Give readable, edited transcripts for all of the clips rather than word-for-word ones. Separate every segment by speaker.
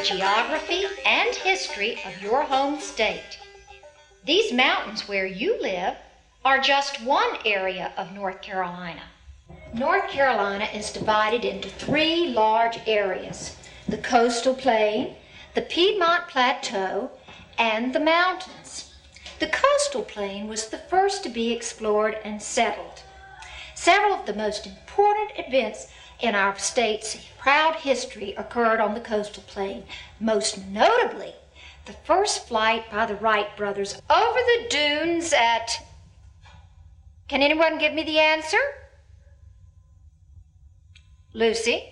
Speaker 1: Geography and history of your home state. These mountains where you live are just one area of North Carolina. North Carolina is divided into three large areas: the coastal plain, the Piedmont Plateau, and the mountains. The coastal plain was the first to be explored and settled. Several of the most important events in our state's proud history occurred on the coastal plain, most notably the first flight by the Wright brothers over the dunes at... Can anyone give me the answer? Lucy?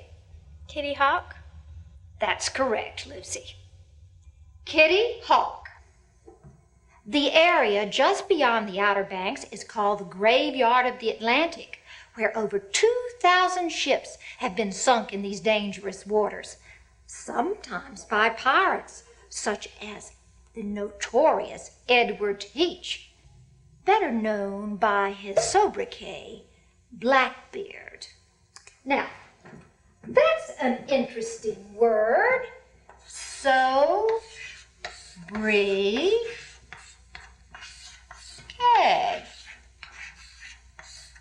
Speaker 2: Kitty Hawk?
Speaker 1: That's correct, Lucy. Kitty Hawk. The area just beyond the Outer Banks is called the Graveyard of the Atlantic, where over 2,000 ships have been sunk in these dangerous waters, sometimes by pirates, such as the notorious Edward Teach, better known by his sobriquet, Blackbeard. Now, that's an interesting word. Sobriquet.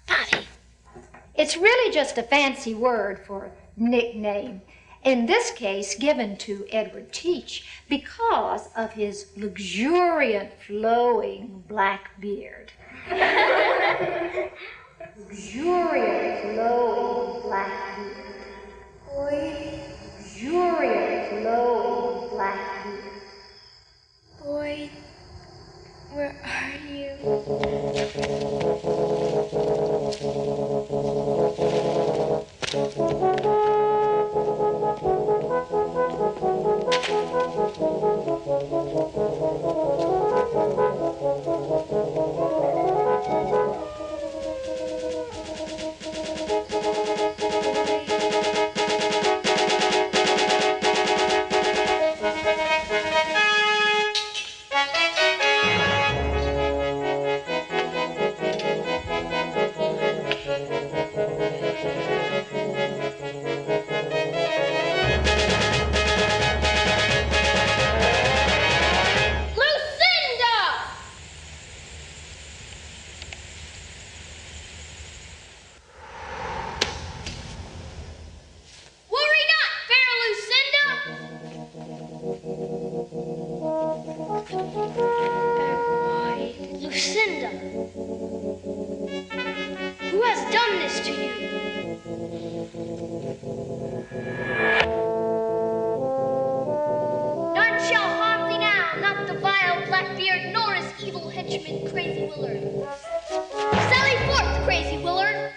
Speaker 1: Bobby. It's really just a fancy word for nickname, in this case given to Edward Teach because of his luxuriant, flowing black beard. Luxuriant, flowing black beard. Boy, luxuriant, flowing black beard.
Speaker 2: Boy, where are you?
Speaker 3: Lucinda, who has done this to you? None shall harm thee now, not the vile Blackbeard, nor his evil henchman, Crazy Willard. Sally forth, Crazy Willard,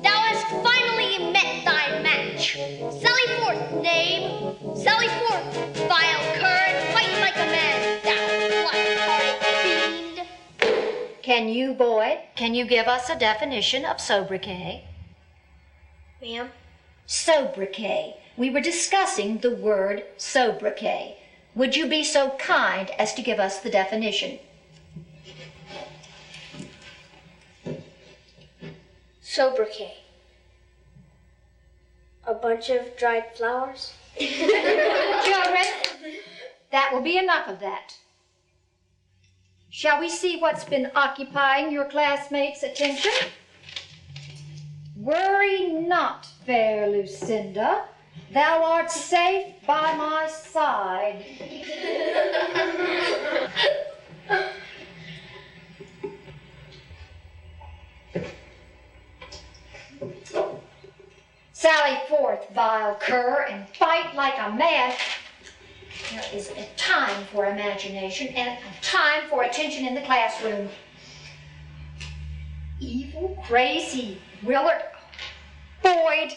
Speaker 3: thou hast finally met thy match. Sally forth, knave, sally forth, vile cur, and fight like a man, thou black-hearted fiend.
Speaker 1: Can you give us a definition of sobriquet?
Speaker 3: Ma'am?
Speaker 1: Sobriquet. We were discussing the word sobriquet. Would you be so kind as to give us the definition?
Speaker 3: Sobriquet. A bunch of dried flowers?
Speaker 1: Children, that will be enough of that. Shall we see what's been occupying your classmates' attention? Worry not, fair Lucinda. Thou art safe by my side. Sally forth, vile cur, and fight like a man. There is a time for imagination and a time for attention in the classroom. Evil, crazy, Willard, Boyd,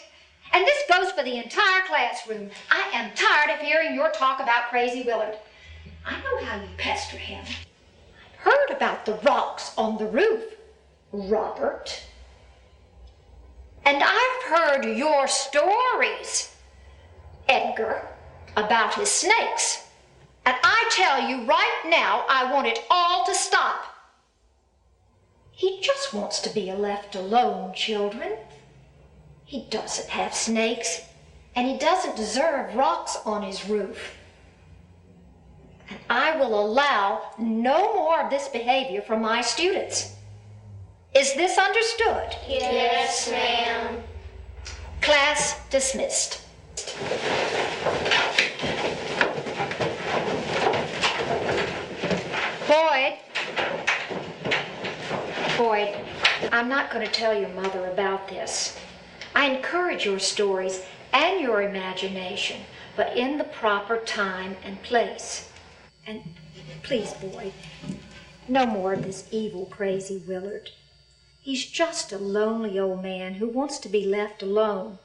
Speaker 1: and this goes for the entire classroom. I am tired of hearing your talk about crazy Willard. I know how you pester him. I've heard about the rocks on the roof, Robert. And I've heard your stories, Edgar, about his snakes. And I tell you right now, I want it all to stop. He just wants to be left alone, children. He doesn't have snakes, and he doesn't deserve rocks on his roof. And I will allow no more of this behavior from my students. Is this understood?
Speaker 3: Yes, ma'am.
Speaker 1: Class dismissed. Boyd, I'm not going to tell your mother about this. I encourage your stories and your imagination, but in the proper time and place. And please, Boyd, no more of this evil, crazy Willard. He's just a lonely old man who wants to be left alone.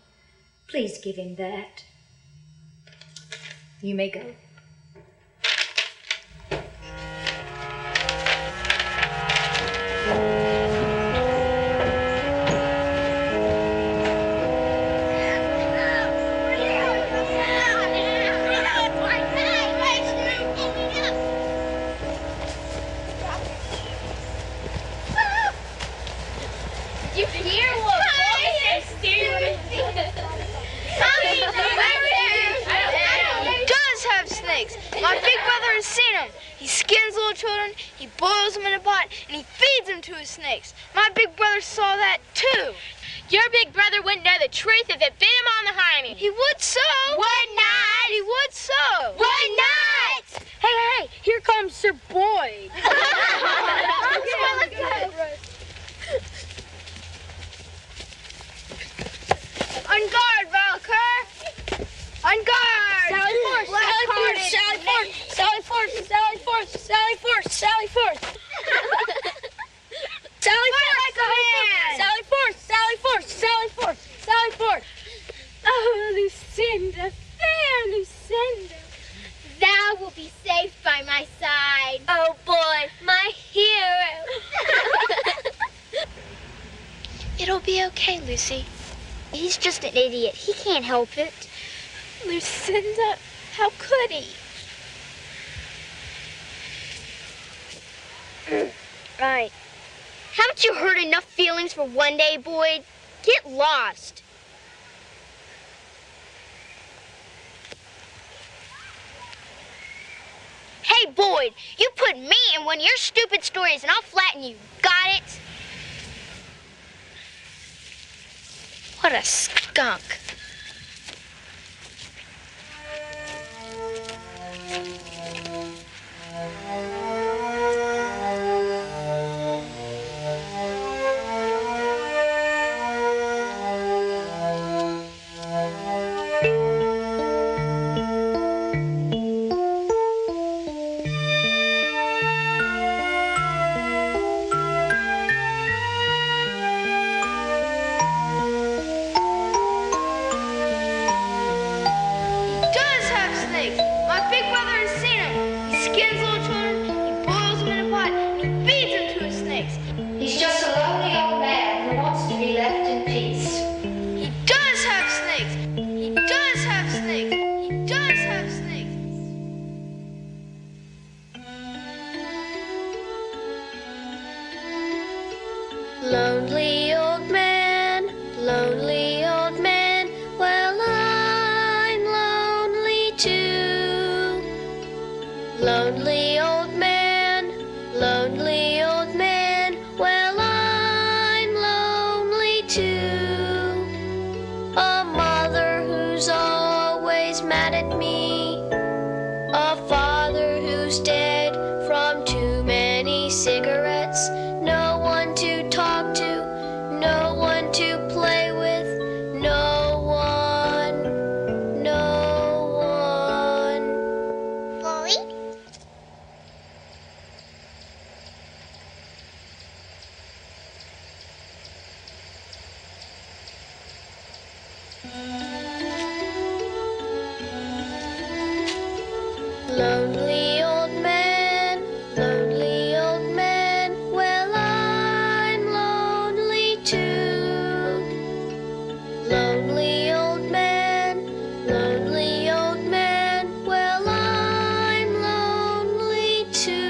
Speaker 1: Please give him that. You may go.
Speaker 2: My big brother has seen him. He skins little children, he boils them in a pot, and he feeds them to his snakes. My big brother saw that too.
Speaker 4: Your big brother wouldn't know the truth if it bit him on the hiney.
Speaker 2: He would so.
Speaker 4: Would not.
Speaker 2: He would so.
Speaker 4: Would not.
Speaker 2: Hey, here comes Sir Boyd. On guard, Valker. On guard. Sally Forth. Sally Forth. Sally Forth. Sally Forth. Sally Forth. Sally Forth. Sally Forth. Sally Forth. Sally Forth. Sally Forth. Sally Forth.
Speaker 4: Oh, Lucinda, fair Lucinda, thou wilt be safe by my side.
Speaker 3: Oh boy, my hero.
Speaker 2: It'll be okay, Lucy. He's just an idiot. He can't help it.
Speaker 4: Lucinda, how could he?
Speaker 2: Right. Haven't you hurt enough feelings for one day, Boyd? Get lost. Hey, Boyd, you put me in one of your stupid stories and I'll flatten you. Got it? What a skunk.
Speaker 1: He's just a lonely old man who wants to be left in peace.
Speaker 2: He does have snakes. He does have snakes. He does have snakes.
Speaker 3: Lonely old man, well, I'm lonely too. Lonely old man, well, I'm lonely too. A mother who's always mad at me, a father who's dead from too many cigarettes, no one to talk to, no one to play with, no one.
Speaker 4: Lonely old man, well, I'm lonely too. Lonely old man, well, I'm lonely too.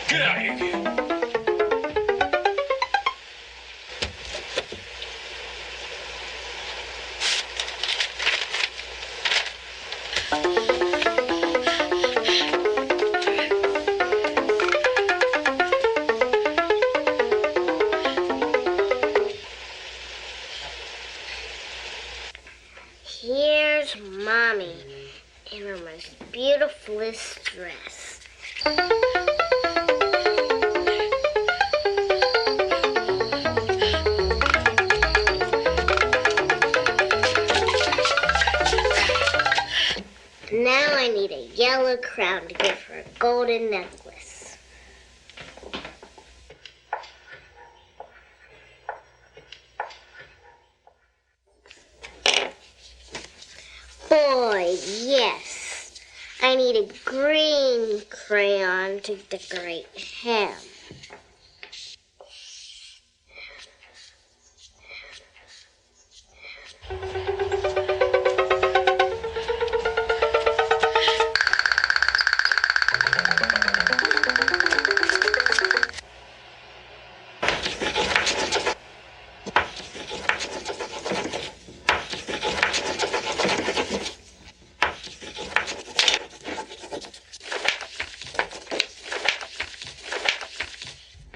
Speaker 5: Get out of here, kid.
Speaker 3: Here's Mommy in her most beautifulest dress. Now I need a yellow crown to give her a golden necklace. Boy, yes. I need a green crayon to decorate him.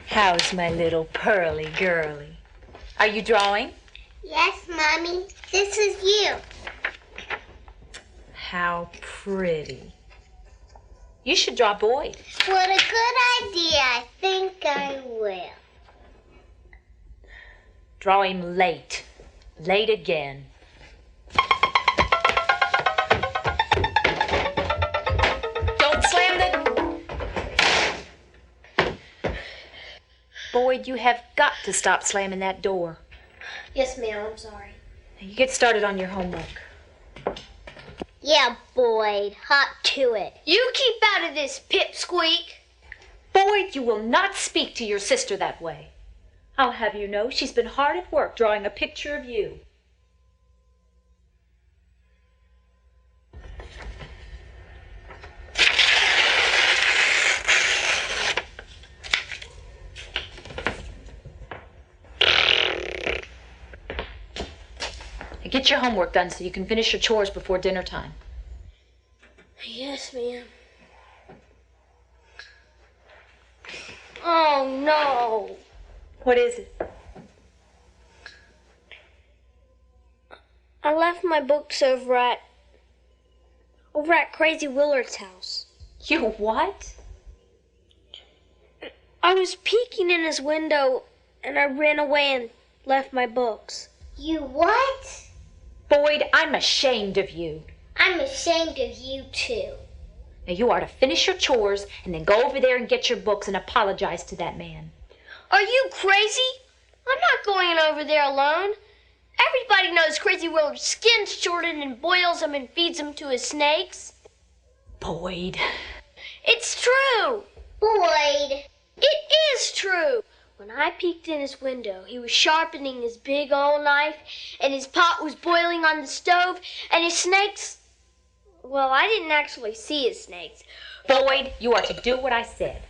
Speaker 6: How's my little pearly girlie? Are you drawing?
Speaker 3: Yes, Mommy. This is you.
Speaker 6: How pretty. You should draw Boyd.
Speaker 3: What a good idea. I think I will.
Speaker 6: Draw him late. Late again. Don't slam the... Boyd, you have got to stop slamming that door.
Speaker 3: Yes, ma'am. I'm sorry.
Speaker 6: Now you get started on your homework.
Speaker 3: Yeah, Boyd. Hop to it.
Speaker 2: You keep out of this, Pipsqueak.
Speaker 6: Boyd, you will not speak to your sister that way. I'll have you know she's been hard at work drawing a picture of you. Now get your homework done so you can finish your chores before dinner time.
Speaker 2: Yes, ma'am. Oh, no.
Speaker 6: What is it?
Speaker 2: I left my books over at Crazy Willard's house.
Speaker 6: You what?
Speaker 2: I was peeking in his window, and I ran away and left my books.
Speaker 3: You what?
Speaker 6: Boyd, I'm ashamed of you.
Speaker 3: I'm ashamed of you, too.
Speaker 6: Now you are to finish your chores and then go over there and get your books and apologize to that man.
Speaker 2: Are you crazy? I'm not going over there alone. Everybody knows Crazy Willard skins Jordan and boils him and feeds him to his snakes.
Speaker 6: Boyd.
Speaker 2: It's true.
Speaker 3: Boyd.
Speaker 2: It is true. When I peeked in his window, he was sharpening his big old knife, and his pot was boiling on the stove, and his snakes... Well, I didn't actually see his snakes,
Speaker 6: Boyd, you are to do what I said.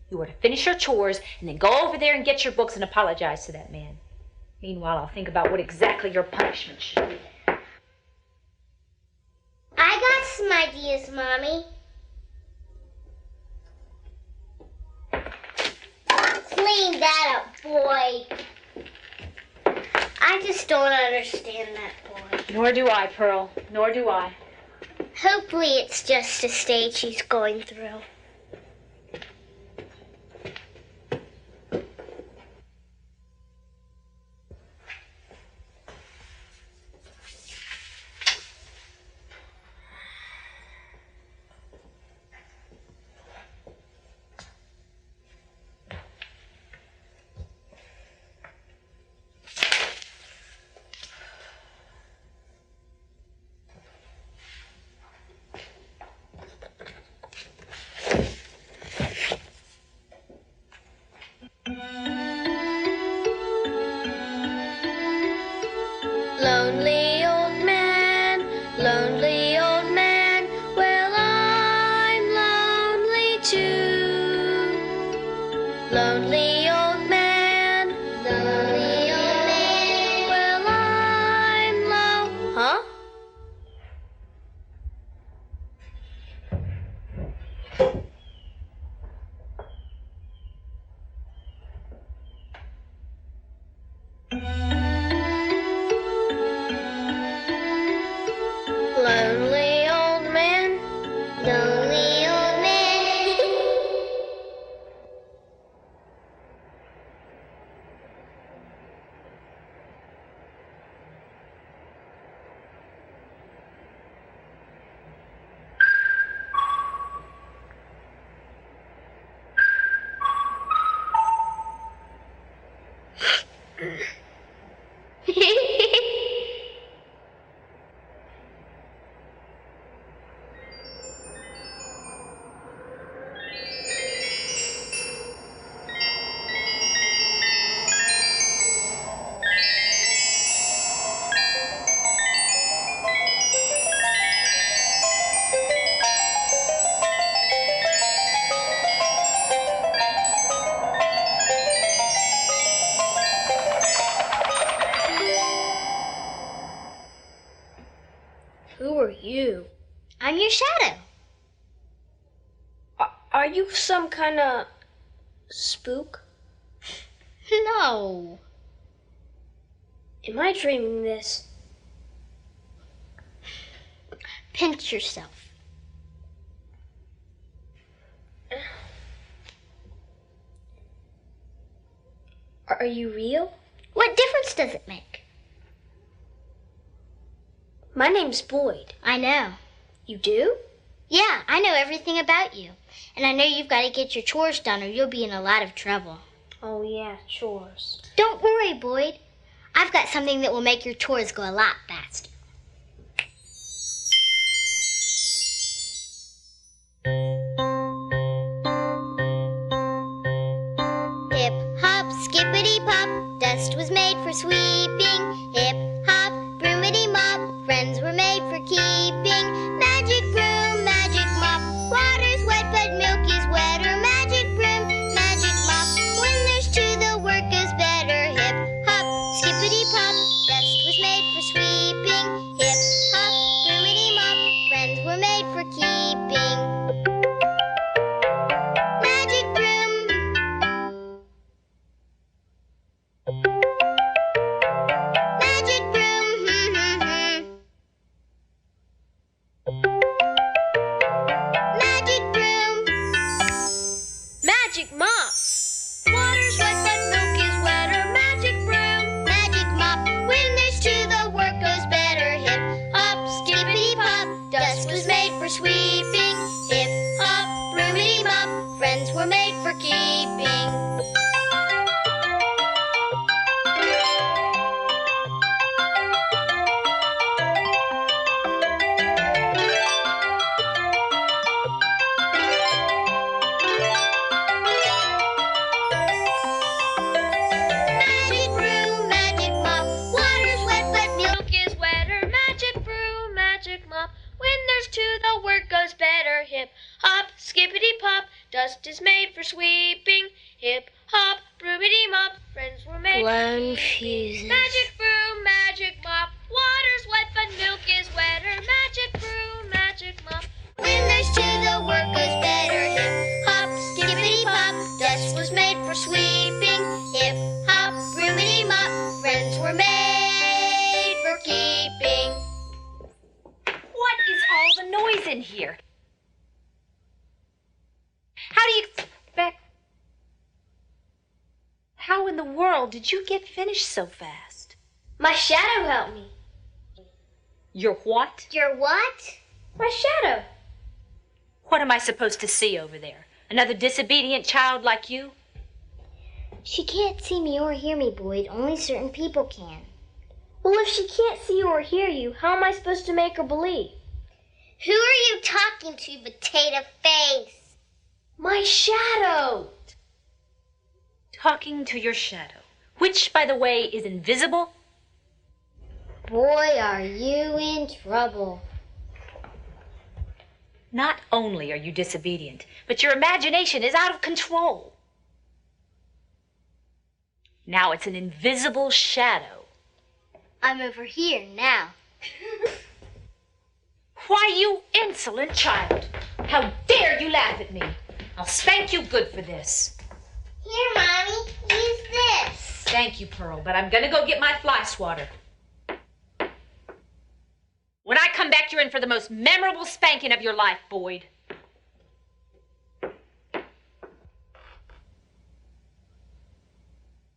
Speaker 6: You are to finish your chores and then go over there and get your books and apologize to that man. Meanwhile, I'll think about what exactly your punishment should be.
Speaker 3: I got some ideas, Mommy. Clean that up, boy. I just don't understand that boy.
Speaker 6: Nor do I, Pearl. Nor do I.
Speaker 3: Hopefully it's just a stage he's going through.
Speaker 4: Lonely old man, well, I'm lonely too. Lonely old man, well, I'm huh? Lonely old man.
Speaker 3: Lonely old man.
Speaker 2: Who are you?
Speaker 3: I'm your shadow.
Speaker 2: Are you some kind of spook?
Speaker 3: No.
Speaker 2: Am I dreaming this?
Speaker 3: Pinch yourself.
Speaker 2: Are you real?
Speaker 3: What difference does it make?
Speaker 2: My name's Boyd.
Speaker 3: I know.
Speaker 2: You do?
Speaker 3: Yeah, I know everything about you. And I know you've got to get your chores done or you'll be in a lot of trouble.
Speaker 2: Oh, yeah, chores.
Speaker 3: Don't worry, Boyd. I've got something that will make your chores go a lot faster. Hip hop, skippity pop, dust was made for sweeping. Hip hop, broomity mop, friends were made for keeping. Magic broom, magic mop, water's wet but milk is wetter. Magic broom, magic mop, when there's two the work is better. Hip hop, skippity pop, dust was made for sweeping. Hip hop, broomity mop, friends were made for keeping. Magic broom. Magic broom. Magic broom.
Speaker 2: Magic mop! Water's wet but milk is wetter. Magic broom!
Speaker 3: Magic mop. When there's two, the work goes better. Hip hop, skippity pop. Dust was made for sweeping. Hip hop, broomity mop. Friends were made for keeping. Magic broom, magic mop. Water's wet but milk
Speaker 2: Milk is wetter. Magic broom, magic mop. When there's two, the work goes better. Hip hop,
Speaker 3: skippity pop, dust is made for sweeping. Hip hop, broomity mop, friends were made
Speaker 4: Blown
Speaker 3: for keeping.
Speaker 4: fuses.
Speaker 3: Magic broom, magic mop, water's wet but milk is wetter. Magic broom, magic mop. When there's two, the work goes better. Hip hop, skippity pop, dust was made for sweeping. Hip hop, broomity mop, friends were made for keeping.
Speaker 6: What is all the noise in here? How do you expect... How in the world did you get finished so fast?
Speaker 3: My shadow helped me.
Speaker 6: Your what?
Speaker 3: Your what? My shadow.
Speaker 6: What am I supposed to see over there? Another disobedient child like you?
Speaker 4: She can't see me or hear me, Boyd. Only certain people can.
Speaker 3: Well, if she can't see or hear you, how am I supposed to make her believe?
Speaker 4: Who are you talking to, potato face?
Speaker 3: My shadow.
Speaker 6: Talking to your shadow, which, by the way, is invisible?
Speaker 4: Boy, are you in trouble.
Speaker 6: Not only are you disobedient, but your imagination is out of control. Now it's an invisible shadow.
Speaker 4: I'm over here now.
Speaker 6: Why, you insolent child! How dare you laugh at me! I'll spank you good for this.
Speaker 4: Here, Mommy, use this.
Speaker 6: Thank you, Pearl, but I'm gonna go get my fly swatter. When I come back, you're in for the most memorable spanking of your life, Boyd.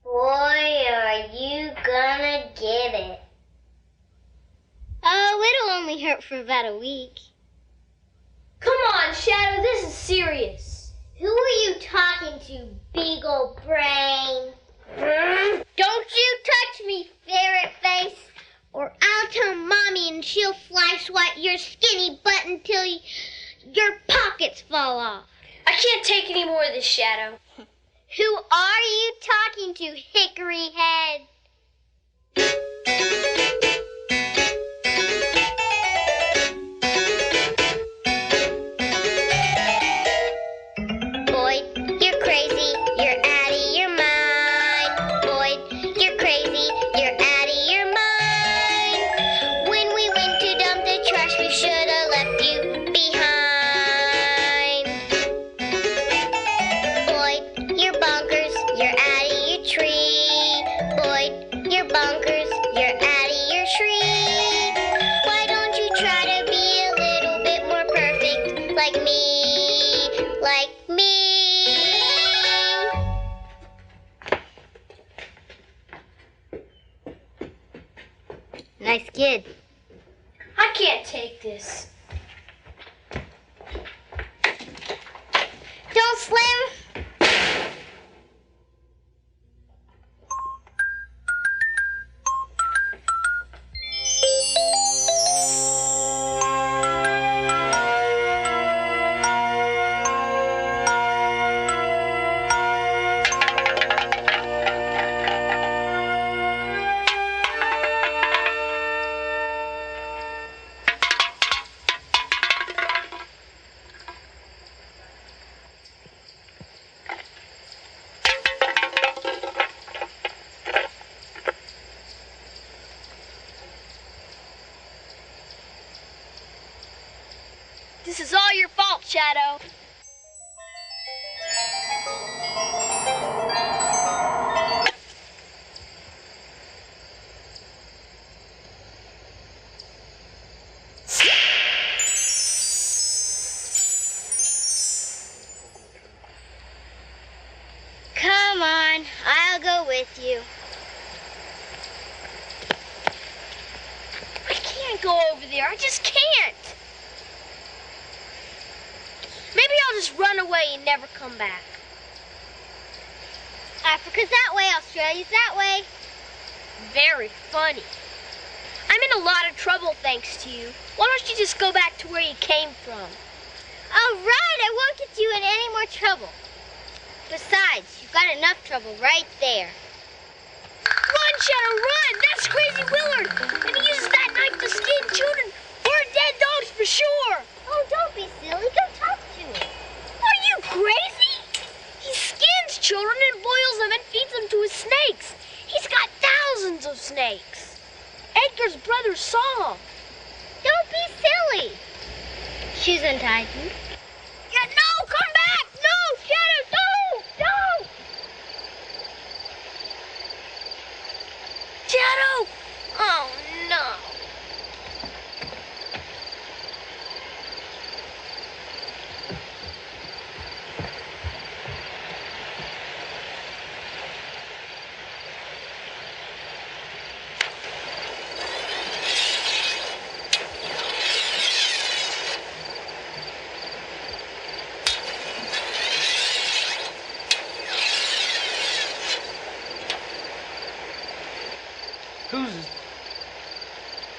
Speaker 4: Boy, are you gonna get it. Oh, it'll only hurt for about a week.
Speaker 3: Come on, Shadow, this is serious.
Speaker 4: Who are you talking to, Beagle Brain? Don't you touch me, ferret face, or I'll tell Mommy and she'll fly swat your skinny butt until your pockets fall off.
Speaker 3: I can't take any more of this, Shadow.
Speaker 4: Who are you talking to, hickory head? Boyd, you're crazy, you're out of your mind. Boyd, you're crazy, you're out of your mind. When we went to dump the trash, we should have left you behind. Boyd, you're bonkers, you're out of your tree. Boyd, you're bonkers, you're out of your tree. Why don't you try to be a little bit more perfect like me? Like me. Nice kid.
Speaker 3: I can't take this.
Speaker 4: Don't slam.
Speaker 3: This is all your fault, Shadow.
Speaker 4: Come on, I'll go with you.
Speaker 3: I can't go over there. I just can't. Maybe I'll just run away and never come back.
Speaker 4: Africa's that way, Australia's that way.
Speaker 3: Very funny. I'm in a lot of trouble thanks to you. Why don't you just go back to where you came from?
Speaker 4: All right, I won't get you in any more trouble. Besides, you've got enough trouble right there.
Speaker 3: Run, Shadow, run! That's Crazy Willard! And he uses that knife to skin children or dead dogs for sure!
Speaker 4: Oh, don't be silly. Go talk to him.
Speaker 3: I
Speaker 2: snakes. He's got thousands of snakes. Edgar's brother saw them.
Speaker 4: Don't be silly. She's untightened.
Speaker 2: Yeah, no, come back! No, Shadow, no! No! Shadow! Oh, no.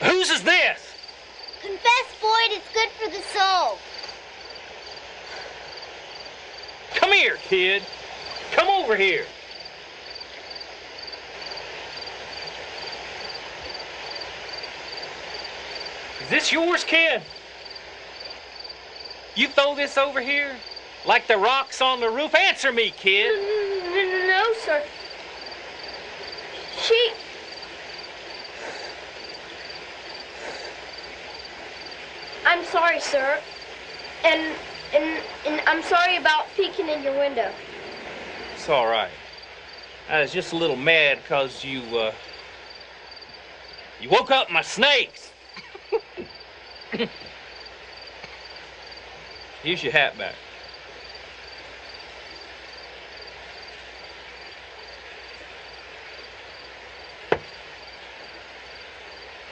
Speaker 5: Whose is this?
Speaker 4: Confess, Boyd, it's good for the soul.
Speaker 5: Come here, kid. Come over here. Is this yours, kid? You throw this over here? Like the rocks on the roof? Answer me, kid.
Speaker 2: No, sir. She... I'm sorry, sir. And I'm sorry about peeking in your window.
Speaker 5: It's all right. I was just a little mad because you woke up my snakes. Here's your hat back.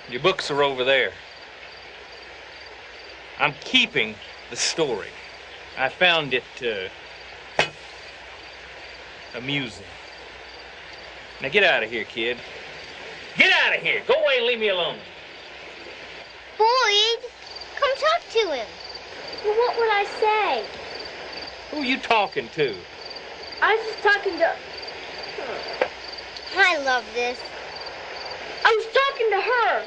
Speaker 5: Your books are over there. I'm keeping the story. I found it amusing. Now get out of here, kid. Get out of here. Go away and leave me alone.
Speaker 4: Boyd, come talk to him.
Speaker 2: Well, what would I say?
Speaker 5: Who are you talking to?
Speaker 2: I was just talking to...
Speaker 4: I love this.
Speaker 2: I was talking to her.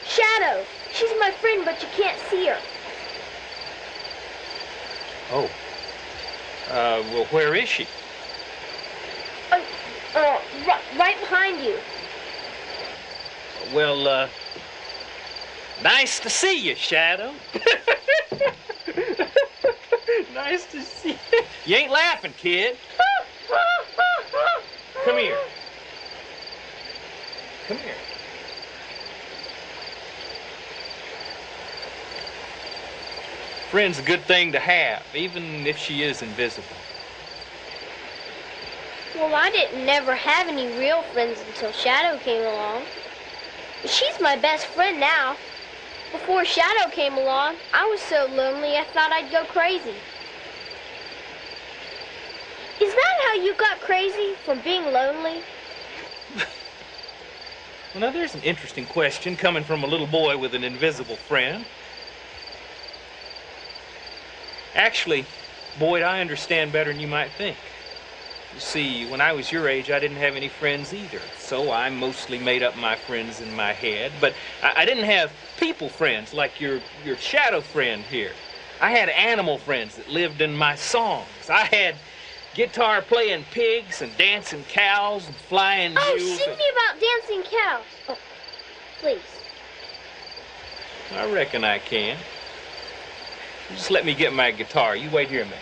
Speaker 2: Shadow. She's my friend, but you can't see her.
Speaker 5: Oh. Well, where is she?
Speaker 2: Right behind you.
Speaker 5: Well, nice to see you, Shadow. Nice to see you. You ain't laughing, kid. Come here. Come here. Friend's a good thing to have, even if she is invisible.
Speaker 2: Well, I didn't never have any real friends until Shadow came along. She's my best friend now. Before Shadow came along, I was so lonely I thought I'd go crazy. Is that how you got crazy, from being lonely?
Speaker 5: Well, now there's an interesting question coming from a little boy with an invisible friend. Actually, Boyd, I understand better than you might think. You see, when I was your age, I didn't have any friends either, so I mostly made up my friends in my head. But I didn't have people friends like your shadow friend here. I had animal friends that lived in my songs. I had guitar-playing pigs and dancing cows and flying
Speaker 2: Oh,
Speaker 5: mules.
Speaker 2: sing me about dancing cows. Oh, please.
Speaker 5: I reckon I can. Just let me get my guitar. You wait here a minute.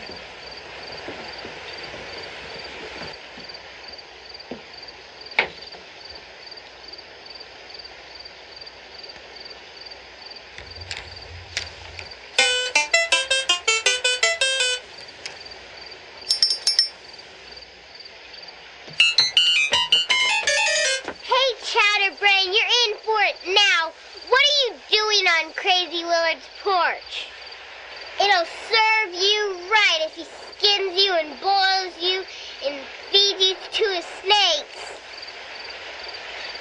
Speaker 4: Hey, Chatterbrain, you're in for it now. What are you doing on Crazy Willard's porch? It'll serve you right if he skins you and boils you and feeds you to his snakes.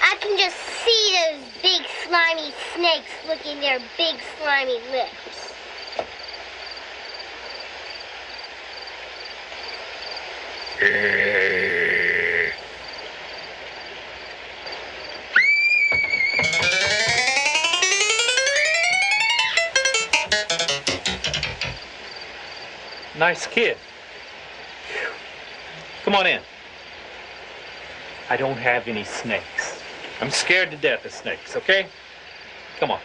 Speaker 4: I can just see those big slimy snakes licking their big slimy lips.
Speaker 5: Nice kid. Come on in. I don't have any snakes. I'm scared to death of snakes, okay? Come on.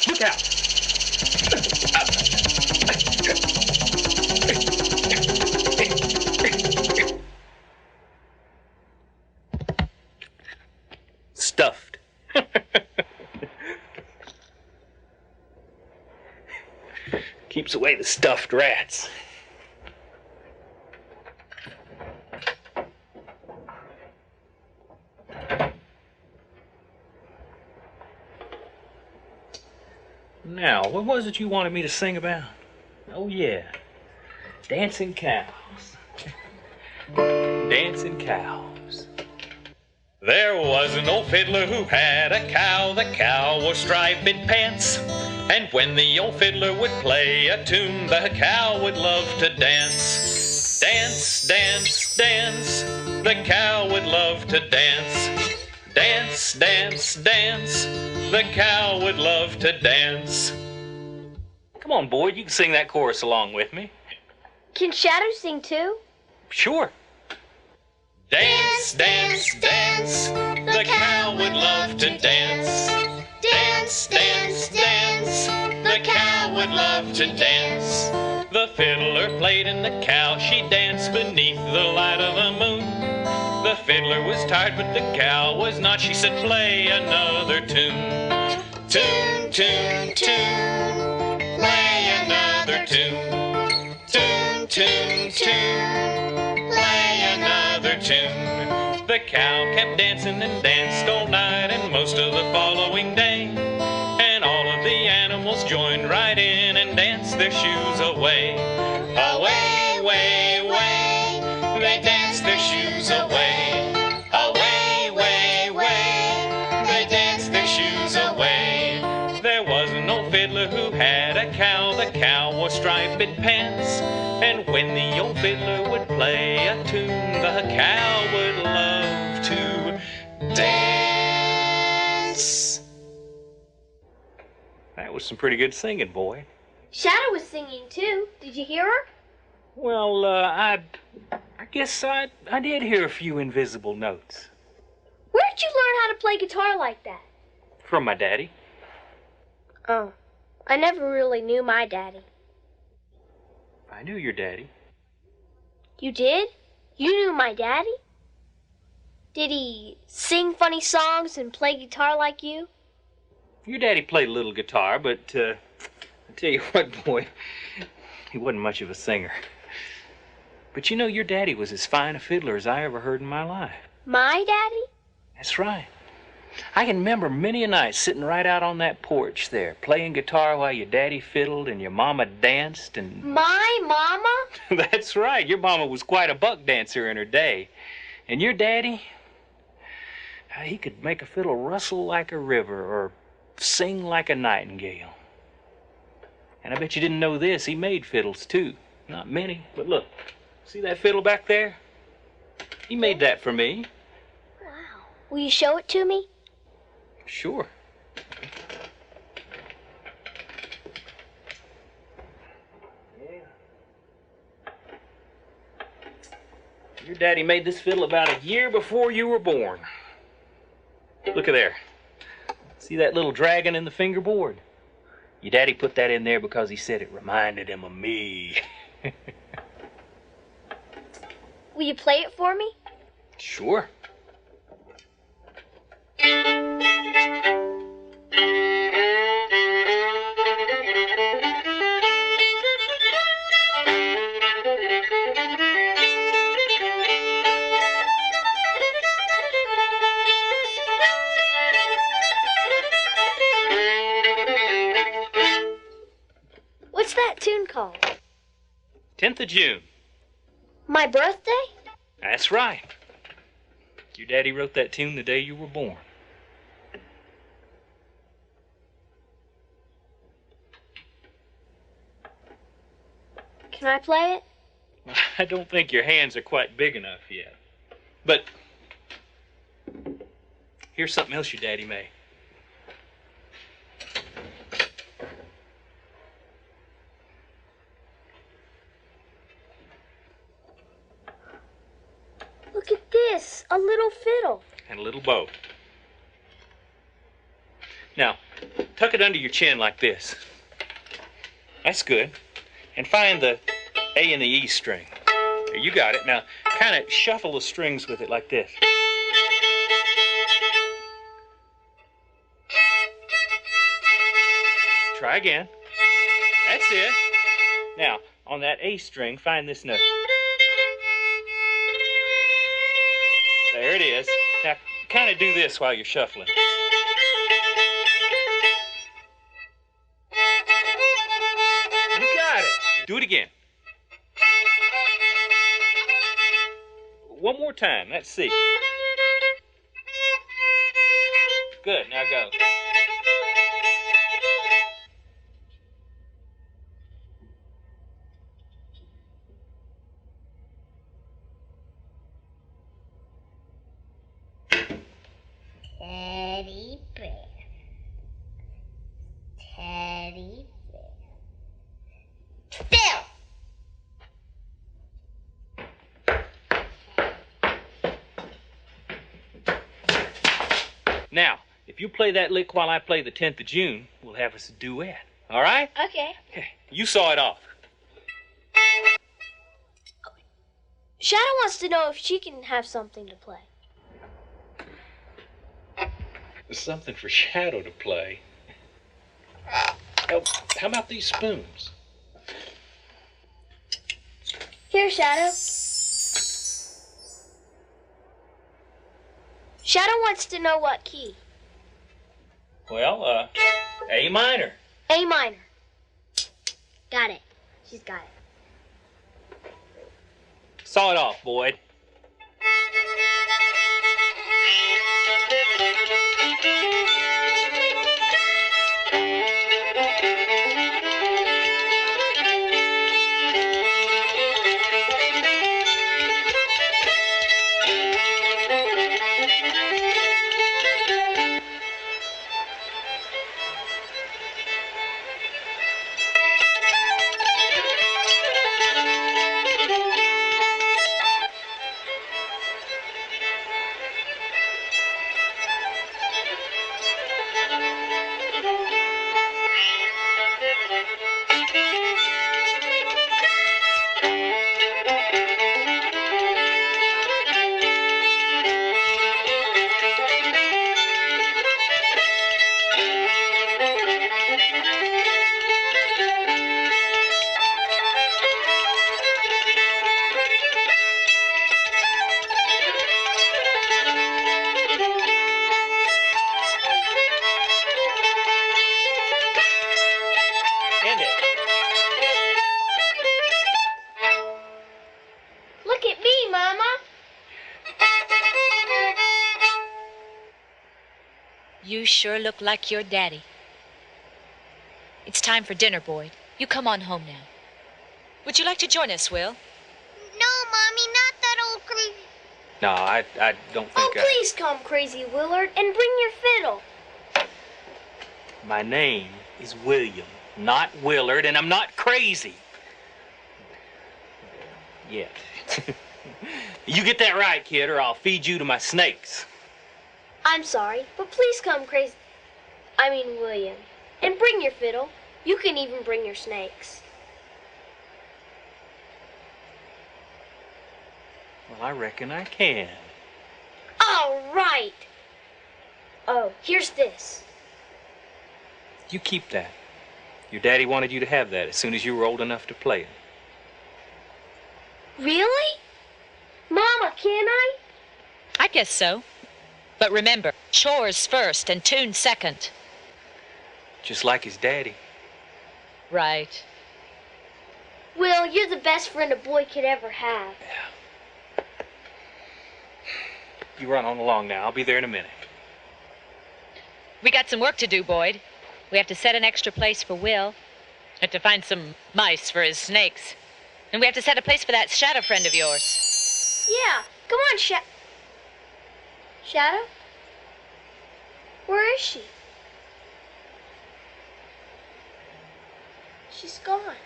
Speaker 5: Look out! Stuffed. Keeps away the stuffed rats. Now, what was it you wanted me to sing about? Oh, yeah. Dancing cows. Dancing cows. There was an old fiddler who had a cow. The cow wore striped pants. And when the old fiddler would play a tune, the cow would love to dance. Dance, dance, dance. The cow would love to dance. Dance, dance, dance. The cow would love to dance. Come on, Boyd, you can sing that chorus along with me.
Speaker 2: Can Shadow sing too?
Speaker 5: Sure. Dance, dance, dance. The cow would love to dance. Dance, dance, dance. The cow would love to dance. The fiddler played and the cow, she danced beneath the light of the moon. The fiddler was tired, but the cow was not. She said, play another tune. Tune, tune, tune. Play another tune. Tune, tune, tune. Play another tune. The cow kept dancing and danced all night and most of the following day. And all of the animals joined right in and danced their shoes away. Away, way, way. They danced their shoes away. Away, way, way. They danced their shoes away. There was an old fiddler who had a cow. The cow wore striped pants. And when the old fiddler would play a tune, the cow would love to dance. That was some pretty good singing, boy.
Speaker 2: Shadow was singing too. Did you hear her?
Speaker 5: Well, I guess I did hear a few invisible notes.
Speaker 2: Where did you learn how to play guitar like that?
Speaker 5: From my daddy.
Speaker 2: Oh, I never really knew my daddy.
Speaker 5: I knew your daddy.
Speaker 2: You did? You knew my daddy? Did he sing funny songs and play guitar like you?
Speaker 5: Your daddy played a little guitar, but I tell you what, boy, he wasn't much of a singer. But you know, your daddy was as fine a fiddler as I ever heard in my life.
Speaker 2: My daddy?
Speaker 5: That's right. I can remember many a night sitting right out on that porch there, playing guitar while your daddy fiddled and your mama danced and...
Speaker 2: My mama?
Speaker 5: That's right. Your mama was quite a buck dancer in her day. And your daddy, he could make a fiddle rustle like a river or sing like a nightingale. And I bet you didn't know this. He made fiddles, too. Not many, but look. See that fiddle back there? He made that for me.
Speaker 2: Wow. Will you show it to me?
Speaker 5: Sure. Your daddy made this fiddle about a year before you were born. Look at there. See that little dragon in the fingerboard? Your daddy put that in there because he said it reminded him of me.
Speaker 2: Will you play it for me?
Speaker 5: Sure.
Speaker 2: What's that tune called?
Speaker 5: 10th of June.
Speaker 2: My birthday?
Speaker 5: That's right. Your daddy wrote that tune the day you were born.
Speaker 2: Can I play it?
Speaker 5: I don't think your hands are quite big enough yet. But here's something else your daddy made.
Speaker 2: Look at this, a little fiddle.
Speaker 5: And a little bow. Now, tuck it under your chin like this. That's good. And find the A and the E string. There, you got it. Now, kind of shuffle the strings with it like this. Try again. That's it. Now, on that A string, find this note. There it is. Now, kind of do this while you're shuffling. You got it. Do it again. One more time. Let's see. Good. Now go.
Speaker 4: Teddy bear. Teddy bear. Still.
Speaker 5: Now, if you play that lick while I play the 10th of June, we'll have us a duet. All right?
Speaker 2: Okay.
Speaker 5: You saw it off.
Speaker 2: Shadow wants to know if she can have something to play.
Speaker 5: Something for Shadow to play. Oh, how about these spoons?
Speaker 2: Here, Shadow. Shadow wants to know what key.
Speaker 5: Well, A minor.
Speaker 2: A minor. Got it. She's got it.
Speaker 5: Saw it off, Boyd.
Speaker 2: Look at me, Mama.
Speaker 7: You sure look like your daddy. It's time for dinner, Boyd. You come on home now. Would you like to join us, Will?
Speaker 4: No, Mommy, not that old crazy.
Speaker 5: No, I don't think
Speaker 2: Oh, please come, Crazy Willard, and bring your fiddle.
Speaker 5: My name is William, not Willard, and I'm not crazy. Yet. You get that right, kid, or I'll feed you to my snakes.
Speaker 2: I'm sorry, but please come, William. And bring your fiddle. You can even bring your snakes.
Speaker 5: Well, I reckon I can.
Speaker 2: All right. Oh, here's this.
Speaker 5: You keep that. Your daddy wanted you to have that as soon as you were old enough to play it.
Speaker 2: Really? Mama, can I?
Speaker 7: I guess so. But remember, chores first and tunes second.
Speaker 5: Just like his daddy.
Speaker 7: Right.
Speaker 2: Will, you're the best friend a boy could ever have.
Speaker 5: You run on along now. I'll be there in a minute.
Speaker 7: We got some work to do, Boyd. We have to set an extra place for Will. Have to find some mice for his snakes. And we have to set a place for that shadow friend of yours.
Speaker 2: Yeah, come on, Shadow? Where is she? She's gone.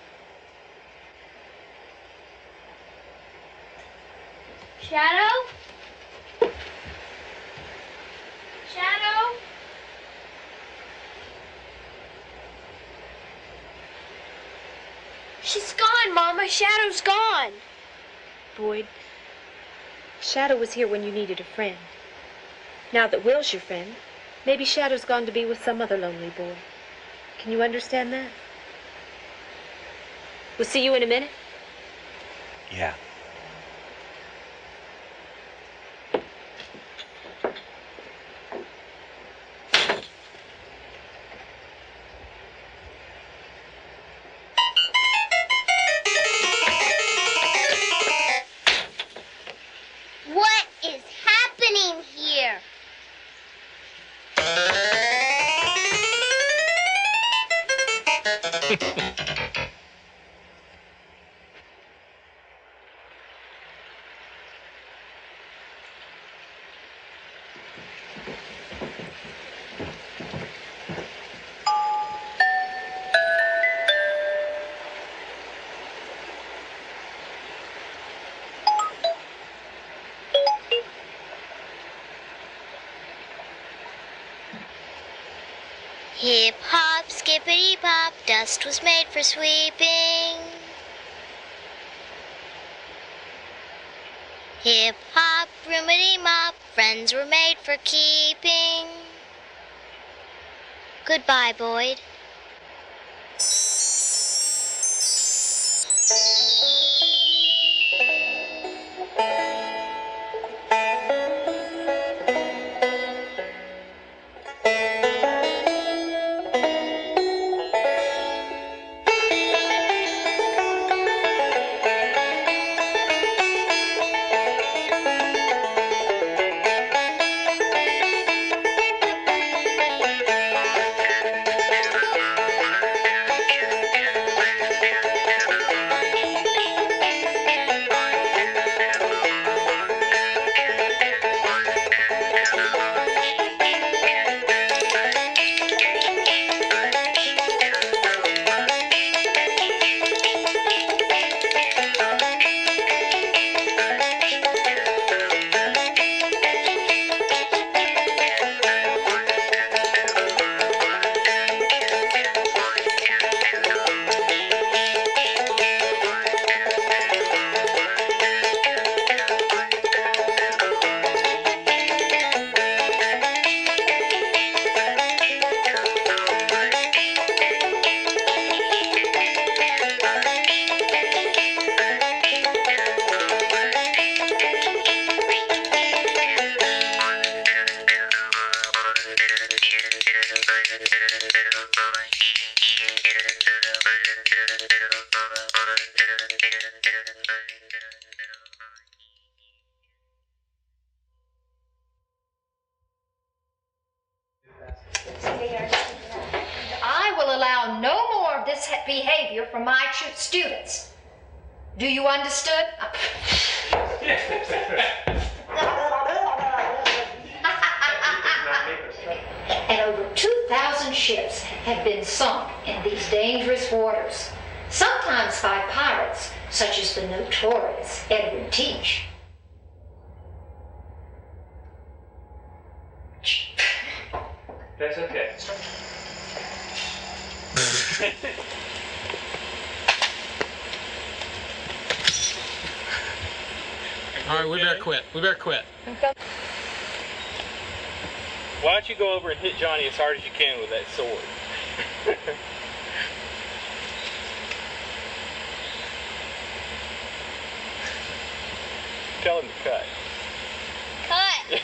Speaker 2: Shadow? Shadow? She's gone, Mama. Shadow's gone.
Speaker 6: Boyd, Shadow was here when you needed a friend. Now that Will's your friend, maybe Shadow's gone to be with some other lonely boy. Can you understand that? We'll see you in a minute.
Speaker 8: Yeah.
Speaker 4: What is happening here? Hip hop, skippity pop, dust was made for sweeping. Hip hop, roomity mop, friends were made for keeping. Goodbye, Boyd.
Speaker 1: I will allow no more of this behavior from my students. Do you understood? And over 2,000 ships have been sunk in these dangerous waters, sometimes by pirates such as the notorious Edward Teach.
Speaker 5: That's okay.
Speaker 9: All right, we better quit. We better quit.
Speaker 5: Why don't you go over and hit Johnny as hard as you can with that sword? Tell him to cut.
Speaker 4: Cut!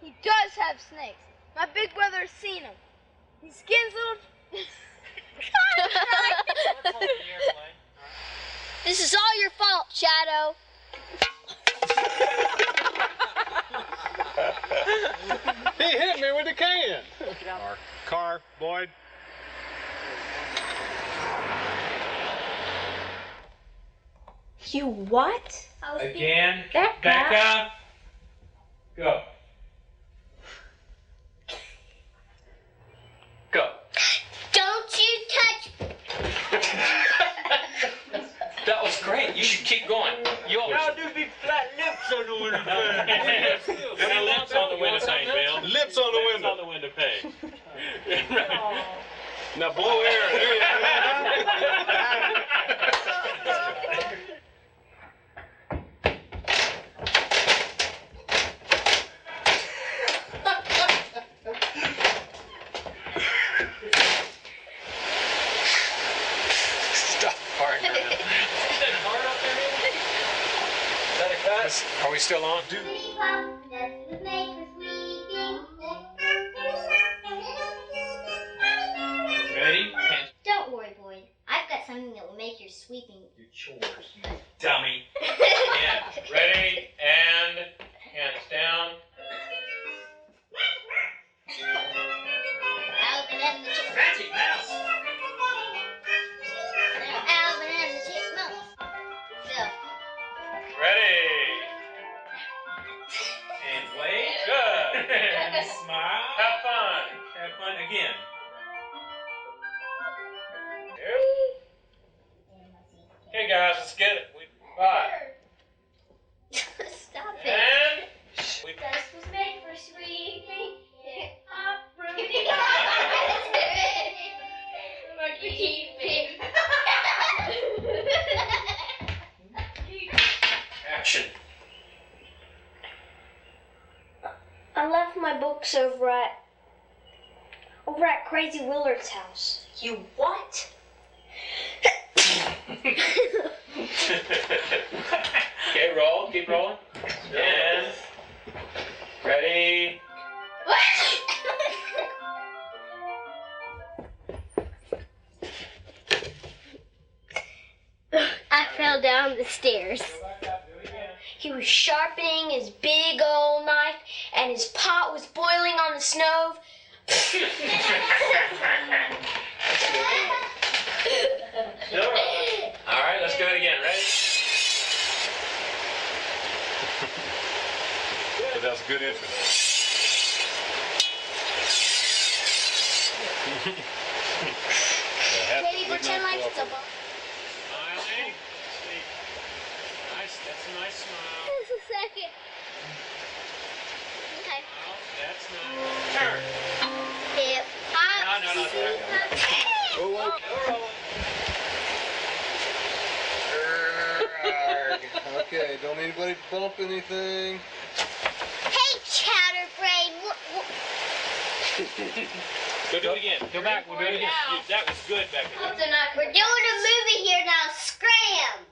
Speaker 2: He does have snakes. My big brother's seen them. He skins little...
Speaker 3: This is all your fault, Shadow.
Speaker 9: He hit me with the can.
Speaker 8: Car, Boyd.
Speaker 6: You what?
Speaker 5: Again.
Speaker 6: Back
Speaker 5: Back
Speaker 6: up.
Speaker 5: up. Go. Go.
Speaker 4: Don't you touch.
Speaker 5: That was great. You should keep going. You always.
Speaker 8: Now do big flat lips on the window pane.
Speaker 5: What are lips on the window pane, Bill?
Speaker 8: Lips on the window.
Speaker 5: on the window pane. Right.
Speaker 8: Now blow air. There you Stop farting around.
Speaker 9: Are we still on?
Speaker 4: Sweetie pop, this was made for sleeping.
Speaker 5: Ready?
Speaker 4: Don't worry, Boyd. I've got something that will make your sweeping.
Speaker 5: Your chores, you dummy. Yeah. Ready? And hands down.
Speaker 4: Alvin and the Chipmunks.
Speaker 5: Magic mouse.
Speaker 4: Alvin and the Chipmunks. So.
Speaker 5: Ready. And wait. Good. And smile. Have fun. Have fun again. Okay, guys, let's get it. Bye.
Speaker 4: Stop it.
Speaker 5: And
Speaker 4: This was made for sweeping. Hip hop,
Speaker 5: action.
Speaker 2: I left my books over at Crazy Willard's house.
Speaker 6: You what?
Speaker 5: Okay, roll. Keep rolling. And ready.
Speaker 2: I fell down the stairs. He was sharpening his big old knife, and his pot was boiling on the stove.
Speaker 5: All right, let's do it again. Ready?
Speaker 8: But that's good interest.
Speaker 4: Baby, pretend like it's a ball.
Speaker 5: Smiling. Nice. That's a nice smile.
Speaker 4: Just a second. Okay.
Speaker 5: That's nice. Turn.
Speaker 4: Hip hop.
Speaker 5: No.
Speaker 10: Okay, don't anybody bump anything.
Speaker 4: Hey, Chatterbrain.
Speaker 5: Go do it again. Go back. We'll do it again. That was good back there.
Speaker 4: We're doing a movie here now. Scram.